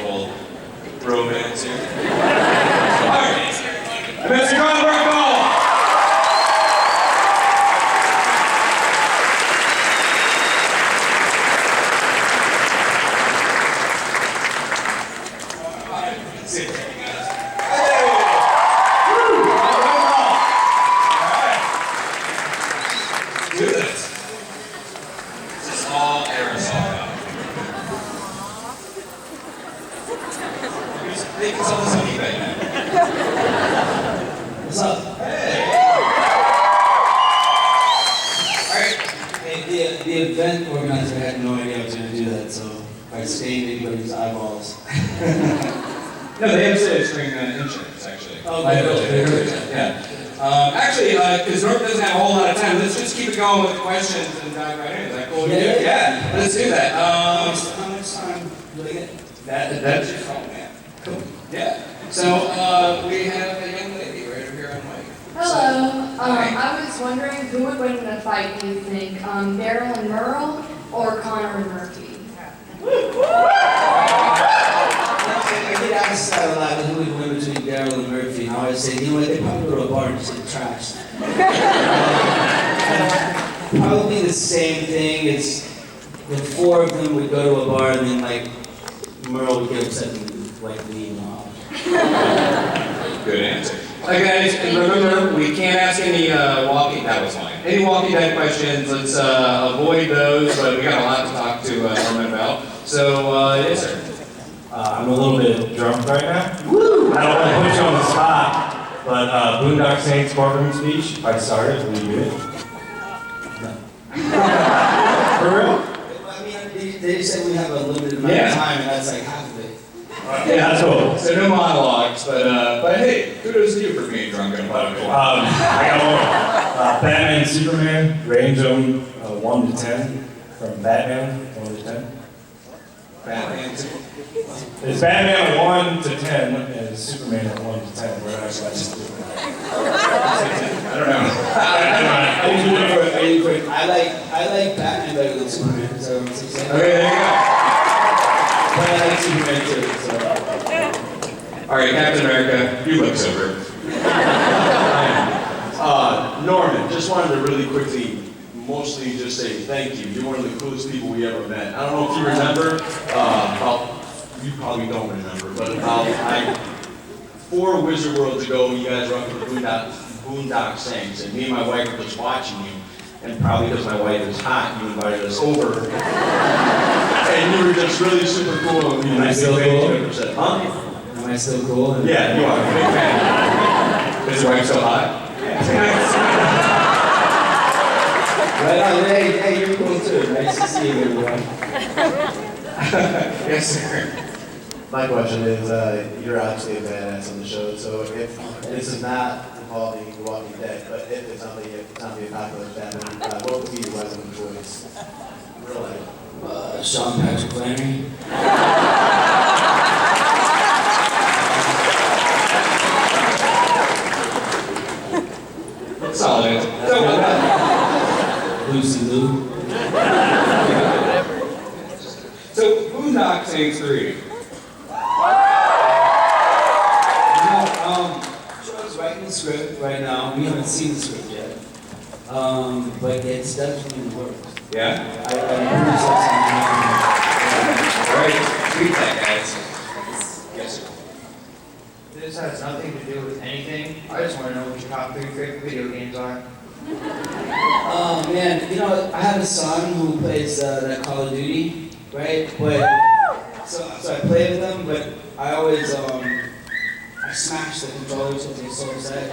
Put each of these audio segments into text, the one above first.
little romance here. Alright, Mr. Conrad Ball! What's up? Hey! Alright. Hey, the event organizer had no idea I was going to do that, so I stained anybody's eyeballs. No, they have string insurance, actually. Oh, really? Yeah. Actually, because North doesn't have a whole lot of time, let's just keep it going with the questions and dive right in. Is that cool? Yeah, let's do that. How much time do I get? That's your phone, man. Cool. Yeah. So, we have a young lady right over here on mic. Hello. I was wondering who would win in a fight, do you think? Daryl and Merle or Connor and Murphy? I get asked that a lot, who would win between Daryl and Murphy, and I always say, you know what, they probably go to a bar and just get trashed. Probably the same thing. It's the four of them would go to a bar and then like Merle would get upset and like leave them off. Good answer. Alright guys, and remember, we can't ask any that was mine. Any walkie-type questions, let's avoid those, but we got a lot to talk to Norman about. So, yes sir. I'm a little bit drunk right now. Woo! I don't want to put you on the spot, but Boondock Saints courtroom speech, if I started, will you do it? No. For real? I mean, they said we have a limited amount of time, and that's like half of it. Yeah, that's cool. So no monologues, but hey, kudos to you for being drunk in a podcast. I got one. Batman and Superman, range them 1 to 10. From Batman, 1 to 10. Batman. It's Batman at 1 to 10, and Superman at 1 to 10. We're not actually Superman. I don't know. I like Batman better than Superman, so I'm saying. Okay, there you go. But I like Superman too, so. Alright, Captain America, you look sober. Norman, just wanted to really quickly, mostly just say thank you. You're one of the coolest people we ever met. I don't know if you remember, you probably don't remember, but about 4 Wizard Worlds ago, you guys were up at the Boondock Saints, and me and my wife were just watching you, and probably because my wife is hot, you invited us over. And you were just really super cool. And Am I still cool? Said, huh? Am I still cool? Yeah, you are. Big fan. Is your wife so hot? Right on, hey, you're cool too. Nice to see you, everyone. Yes, sir. My question is, you're obviously a badass on the show, so if this is not involving The Walking Dead, but if it's something apocalypse happening, what would be your weapon of choice? Real life. Sean Patrick Flannery. Solid. Lucy Lou. So, Boondock Saints 3. Joe's writing the script right now. We haven't seen the script yet. But it's definitely in the works. Yeah? I'm pretty Alright, tweet that, guys. Yes, sir. This has nothing to do with anything. I just want to know what your top 3 favorite video games are. Oh man, you know, I have a son who plays that Call of Duty, right? But so I play with them, but I always I smash the controllers with the Solusad.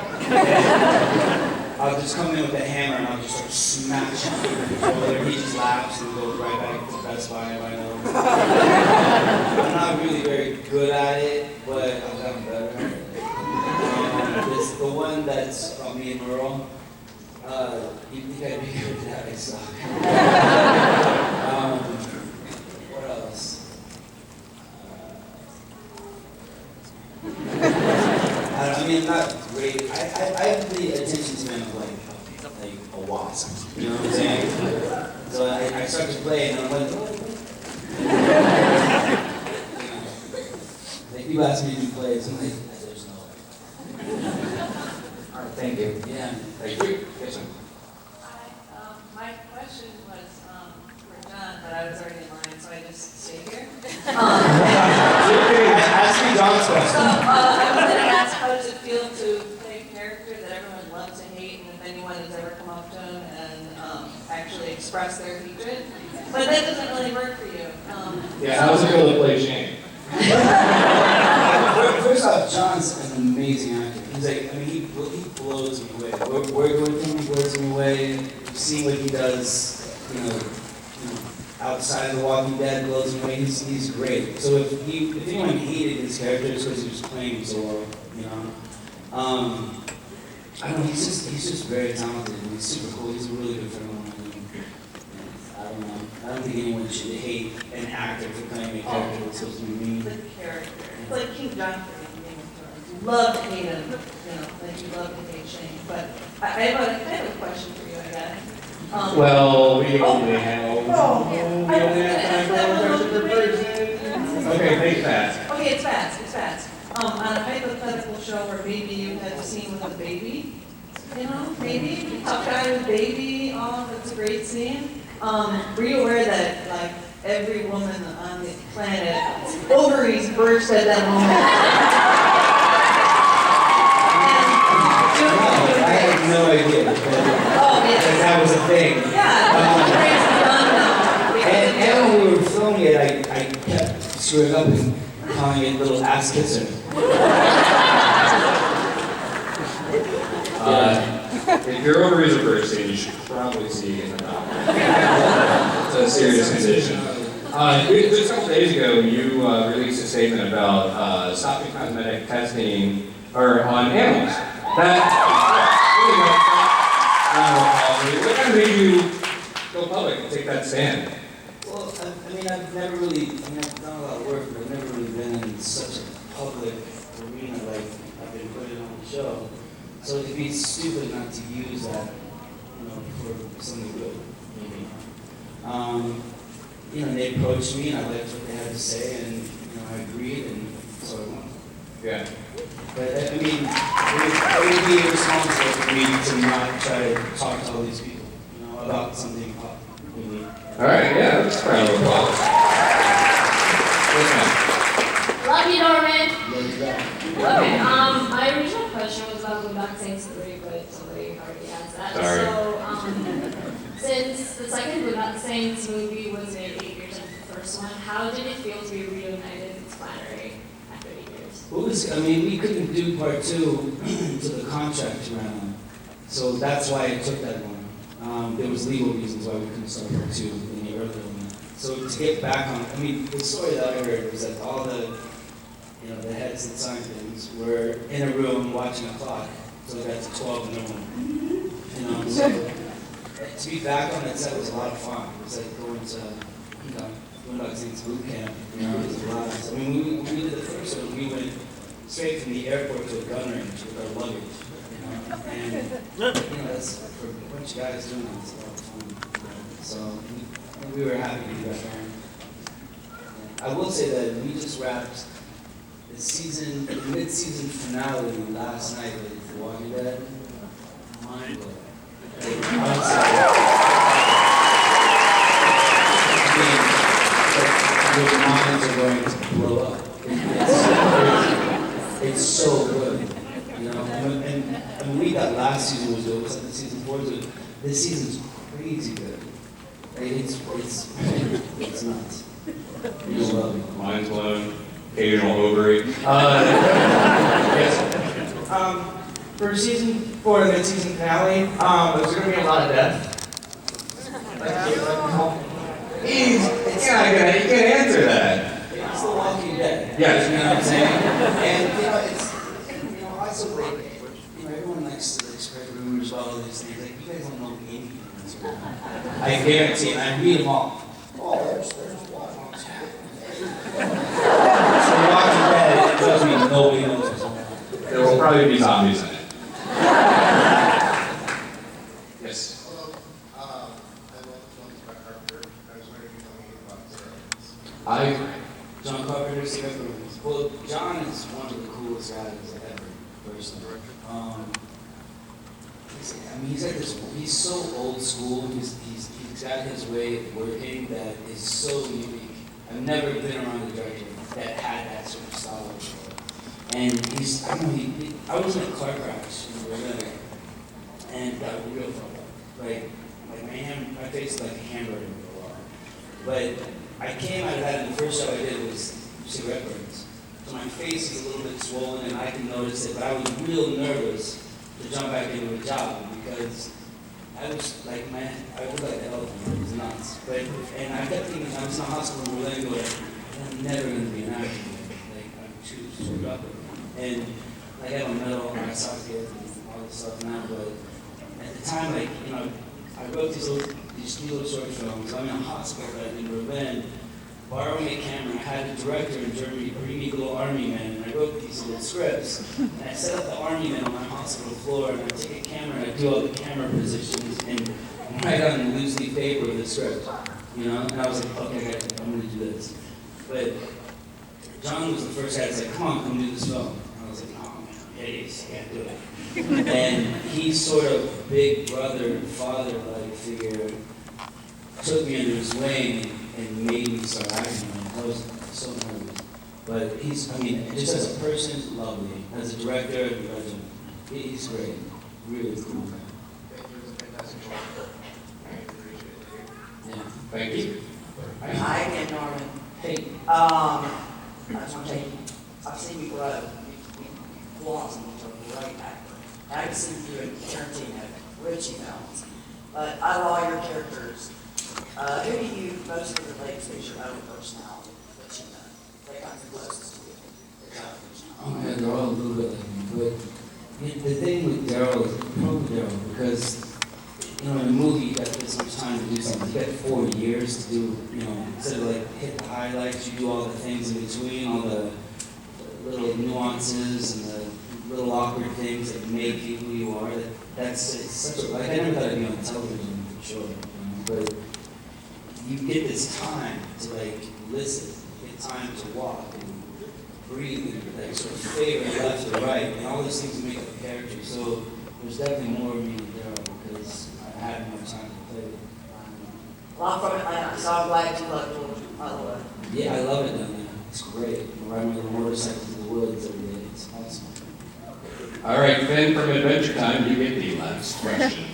I'll just come in with a hammer and I'll just like smash the controller. He just laughs and goes right back to the best buy I know. I'm not really very good at it, but I've gotten better. It's the one that's about me and Merle. You think I'd be good at that? I suck. What else? I mean, I'm not great. I have the attention span of like a wasp. You know what I'm saying? So I start to play and I'm like, oh. people ask me to do plays, I'm like, there's no way. All right, thank you. Yeah. Thank you. Yes, sir. Hi, my question was for John, but I was already in line, so I just stayed here. Ask me John's So question. I was going to ask, how does it feel to play a character that everyone loves and hates, and if anyone has ever come up to him and actually expressed their hatred? But that doesn't really work for you. Yeah, how's it feel to play Shane? First off, John's an amazing actor. He's like, I mean, he blows me away. Working with him, he blows me away. Seeing what he does, you know, outside of The Walking Dead blows me away. He's great. So if anyone hated his character, it's because he was playing him so well, you know. I don't know. He's just very talented and he's super cool. He's a really good friend of mine. I don't know. I don't think anyone should hate an actor for playing a character that's supposed to be mean. The character. It's like King John for me in Game of Thrones. You love to hate him, like you love to hate Shane. But I have a question for you, I guess. Well, we only have. Okay, think fast. Okay, it's fast. On a hypothetical show where maybe you had a scene with a baby, maybe tough guy with baby, that's a great scene. Were you aware that like every woman on the planet's ovaries burst at that moment? I had no idea that was a thing. And when we were filming it, I kept screwing up and calling it little ass kisser. If your ovaries are bursting, you should probably see in the doctor. It's a serious condition. Just a couple days ago, you released a statement about stopping cosmetic testing on animals. That what kind of made you go public and take that stand? Well, I've done a lot of work, but I've never really been in such a public arena like I've been putting on the show. So it'd be stupid not to use that, for something good. They approached me and I liked what they had to say and, I agreed and so I went. Yeah. But it would be irresponsible for me to not try to talk to all these people, about something unique. All right, yeah, that's a round of applause. Yes, ma'am. Love you, Norman. Okay, my original question was about Boondock Saints 3, but somebody already asked that. Sorry. So, since the second Boondock Saints movie was made 8 years after the first one, how did it feel to be reunited with Flannery after 8 years? We couldn't do part 2 until the contract ran out. So that's why it took that long. There was legal reasons why we couldn't start part 2 in the earlier one. So to get back on, the story that I heard was that all the heads that signed things were in a room watching a clock until it got to 12 in the morning. So to be back on that set was a lot of fun. It was like going to, Boondock Saints boot camp. It was a lot. When we did the first one, we went straight from the airport to a gun range with our luggage. And that's for a bunch of guys doing that. It's a lot of fun. So we were happy to be back there. I will say that we just wrapped the mid-season finale last night with The Walking Dead. Mind blowing. Your minds are going to blow up. It's so good, And we got last season was good. The season 4 was good. This season's crazy good. It's nuts. You'll love it. Mind's blown. Occasional ovary. Yes. For season 4, the mid-season finale, is there going to be a lot of death? You can't answer that. It's The Walking Dead. Yes. You know what I'm saying? And also everyone likes to spread rumors about all these things. Like, you guys don't know anything. I guarantee, and I read them all. Oh, there's one. So The Walking Dead, trust me, nobody knows what's going on. There will probably be zombies in it. Yes. John Carpenter's the reference. Well, John is one of the coolest guys ever, personally. He's like this. He's so old school. He's got his way of working that is so unique. I've never been around a director that had that sort of style before. And I don't know. I was in a car crash in Berlin, and got real fucked up. Like my face is like a hamburger for a while. But I came out of that, and the first show I did was cigarette burns. So my face is a little bit swollen, and I can notice it. But I was real nervous to jump back into a job because I was like, man, I looked like an elephant. It was nuts. And I kept thinking, I was in the hospital in Berlin going, I'm never going to be an actor. Like, I'm too screwed up. And like, I have a medal on my socket and all this stuff now, but at the time, like, I wrote these little short films. I'm in a hospital bed in Berlin, borrowing a camera. I had a director in Germany bring me little army men, and I wrote these little scripts. And I set up the army men on my hospital floor, and I take a camera and I do all the camera positions and write on loose leaf paper the script. And I was like, okay, I'm going to do this. But John was the first guy that's like, come on, come do this film. And I was like, oh man, I'm hideous, I can't do it. And he's sort of big brother, father-like figure, took me under his wing and made me start acting. I was so nervous. But just as a person, lovely. As a director, legend. He's great. Really cool guy. Yeah. Thank you. Hi again, Norman. Hey. I just want to tell you, I've seen you grow. You blossom into a great actor. I've seen you in Tarantino, Richie films. But out of all your characters, who do you mostly relate to as your own personality that you know? That comes the closest to you? Oh man, they're all a little bit like me. But the thing with Daryl is probably Daryl because in a movie you got this much time to do something. You got 4 years to do, instead of like hit the highlights, you do all the things in between, all the little nuances and the little awkward things that make you who you are. It's such a, like I never thought I'd be on television for sure, but you get this time to like listen, you get time to walk and breathe and like sort of favor left or right, and all those things make up a character. So there's definitely more of me there because I had more time to play with. Well, I'm from Atlanta, so I'm glad you love Georgia, by the way. Yeah, I love it down there. It's great. I'm riding with a motorcycle through the woods every day. It's awesome. All right, Finn from Adventure Time, you get the last question.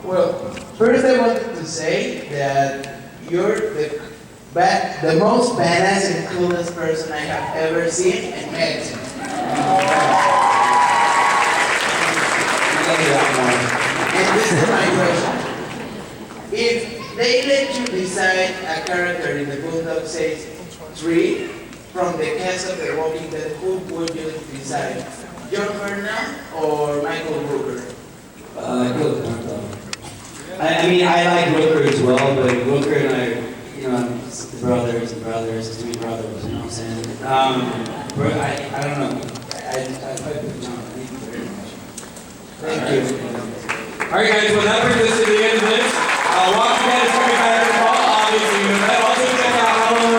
Well, first I wanted to say that you're the most badass and coolest person I have ever seen and met. And this is my question. If they let you decide a character in the Boondock Saints 3 from the cast of The Walking Dead, who would you decide? John Bernal or Michael Rooker? Good. I like Rooker as well, but Rooker and I, brothers and brothers, twin brothers, you know what I'm saying? I don't know. I probably put John. Thank you very much. Thank you. All right, guys, well, that brings us to the end of this.